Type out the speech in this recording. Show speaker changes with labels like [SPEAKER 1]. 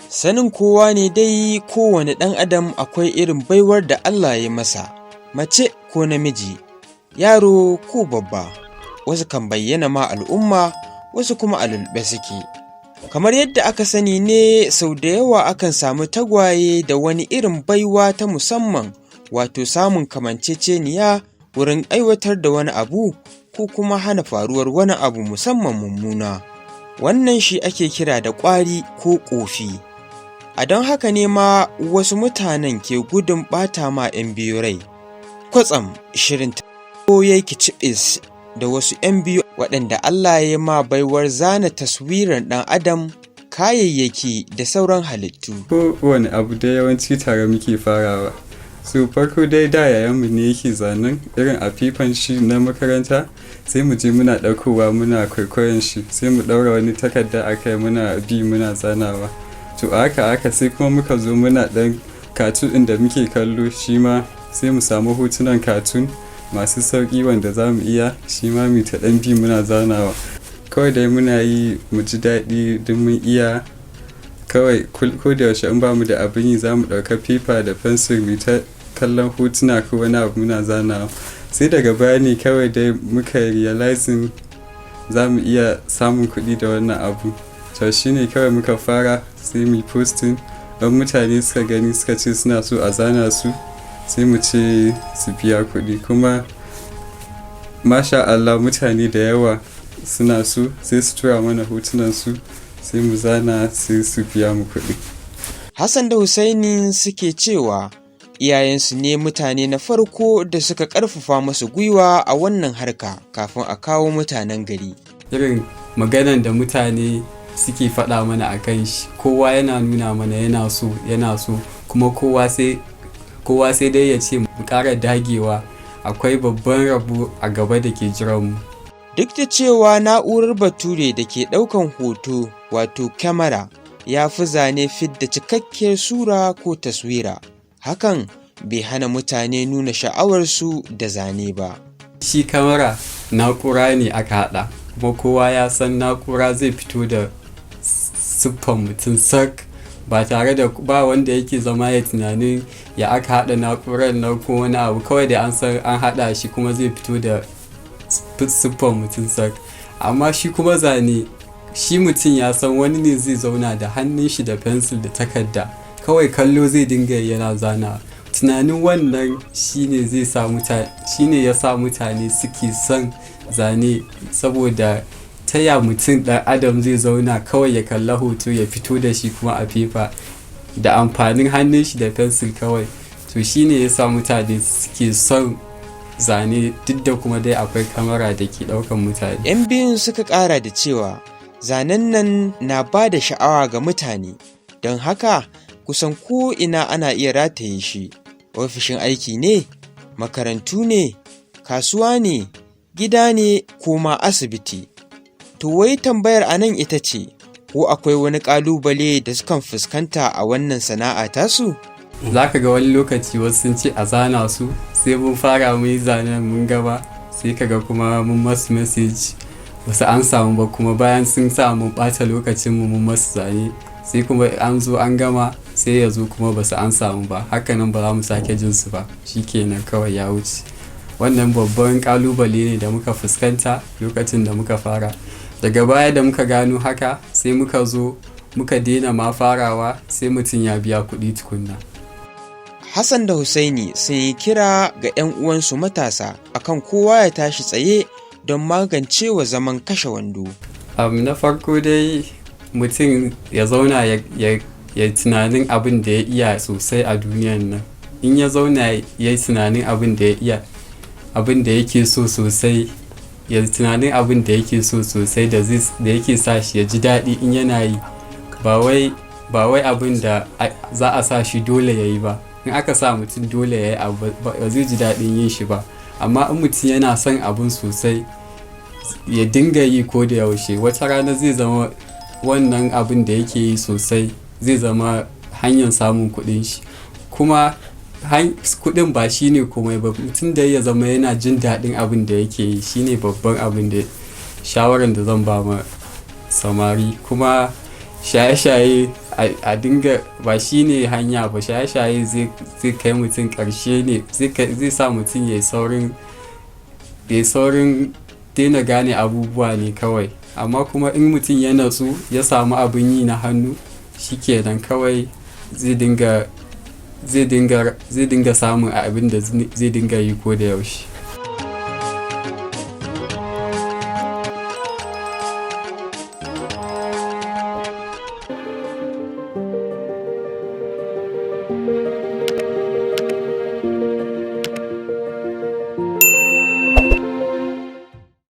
[SPEAKER 1] Sanin kowa ne dai kowane ɗan adam akwai irin baiwar da Allah ya masa, mace ko namiji, yaro ko babba, wasu kan bayyana ma al'umma, wasu kuma a lulɓe suke. Kamar yadda aka sani ne sau da yawa akan samu tagwaye da wani irin baiwa ta musamman, wato samun kamanceceniya wurin aiwatar da wani abu ko kuma hana faruwar wani abu musamman mummuna. Wannan shi ake kira da ƙwari ko ƙofi. A don haka ne ma wasu mutanen ke gudun ɓata ma 'yan biyu rai. Kwatsam shirin ta ya kicibis da wasu 'yan biyu waɗanda Allah ya ma baiwar zana taswirar ɗan adam, kayayyaki da sauran halittu.
[SPEAKER 2] Kowane abu da yawanci tare muke farawa. So farko dai da yayanmu ne yake zanen irin a fifan shi na makaranta, sai mu je muna ɗaukowa muna kwaikwayon shi, sai mu ɗaura wani takarda a kai muna bi muna zanawa. To haka sai kuma muka zo muna ɗan katun ɗin da muke kallo, shi ma sai mu samu hotunan katun masu sauƙi wanda za mu iya, shi ma mu ta ɗan bi muna zanawa. Kawai dai muna yi mu ji daɗi duk mun iya. Kawai ko da yaushe in ba mu da abin yi za mu ɗauka fifa da fensir mu ta kallon hotuna ko wani abu muna zanawa. Sai daga baya ne kawai dai muka realizing za mu iya samun kuɗi da wannan abu. To shi ne kawai muka fara, sai mu posting, don mutane suka gani suka ce suna so a zana su, sai mu ce su biya kuɗi. Kuma masha Allah mutane da yawa suna so, sai su tura mana hotunan su, sai mu zana sai su biya mu kuɗi.
[SPEAKER 1] Hassan da Husaini suke cewa iyayensu ne mutane na farko da suka ƙarfafa masu gwiwa a wannan harka kafin a kawo mutanen gari.
[SPEAKER 3] Irin maganan da mutane suke faɗa mana a kan shi, kowa yana nuna mana yana so, kuma kowa sai dai ya ce mu ƙara dagewa, akwai babban rabo a gaba da ke jiranmu.
[SPEAKER 1] Duk da cewa na'urar bature da ke ɗaukan hoto wato kyamara ya fi zane fidda cikakkiyar sura ko taswira, hakan bai hana mutane nuna sha'awarsu da zane ba.
[SPEAKER 3] Shi kyamara na'ura ne aka haɗa, kuma kowa ya san na'ura zai fito da siffan mutum sak, ba tare da ba wanda yake zama ya tunanin ya aka haɗa na'urar na ko wani abu. Kawai da an san an haɗa shi kuma zai fito da siffan mutum sak. Amma shi kuma zane, shi mutum ya san wani ne zai zauna da hannun shi da fensil da takarda, kawai kallo zai dinga yana zana. Tunanin wannan shine ya sa mutane suke son zane, saboda taya mutum ɗan adam zai zauna kawai ya kalla hoto ya fito da shi kuma a fefa da amfanin hannun shi da fensil kawai. To shine ya sa mutane suke son zane, duk da kuma dai akwai kamera da ke ɗaukan mutane.
[SPEAKER 1] 'Yan biyun suka ƙara da cewa zanen nan na ba da sha'awa ga mutane, don haka kusan ko ina ana iya rataye shi. Ofishin aiki ne, makarantu ne, kasuwa ne, gida ne ko ma asibiti. To wai tambayar a nan ita ce, ko akwai wani ƙalubale da sukan fuskanta a wannan sana'a tasu?
[SPEAKER 3] Za ka ga wani lokaci wasu sun ce a zana su, sai mun fara mun yi zanen mun gaba, sai ka ga kuma mun masu message wasu an samu ba, kuma bayan sun sa mun ɓata lokacin mu mun masu zane, sai kuma an zo an gama sai ya zo kuma basu an samu ba. Hakanan ba za mu sake jin su ba, shikenan kawai ya wuce. Wannan babban ƙalubale ne da muka fuskanta lokacin da muka fara. Daga baya da muka gano haka, sai muka zo muka daina ma farawa, sai mutum ya biya kuɗi tukunna.
[SPEAKER 1] Hassan da Husaini sun yi kira ga 'yan uwansu matasa akan kowa ya tashi tsaye don magancewa zaman kashe wando.
[SPEAKER 3] Na farko dai mutum ya zauna ya tunanin abin da ya iya sosai a duniyan nan. In ya zauna ya yi tunanin abin da ya iya, abin da yake so sosai, ya tunanin abin da yake so sosai da yake sa shi ya ji daɗi in yana yi, ba wai abin da za a sa shi dole ya yi ba. In aka sa mutum dole ya yi abu ba zai ji daɗin yin shi ba. Amma in mutum yana son abin sosai, ya dinga yi ko da yaushe, wata rana zai zama wannan abin da yake yi sosai zai zama hanyar samun kuɗin shi. Kuma kuɗin ba shi ne komai ba, mutum da ya zama yana jin daɗin abin da yake yi shi ne babban abin da shawarar da zan ba ma samari. Kuma shaye-shaye a dinga ba shi ne hanya ba. Shaye-shaye zai kai mutum ƙarshe ne, zai sa mutum ya yi saurin daina gane abubuwa ne kawai. Amma kuma in mutum ya natsu ya samu abin yi na hannu, shi kenan kawai zai dinga samun abin da zai dinga yi ko da yaushe.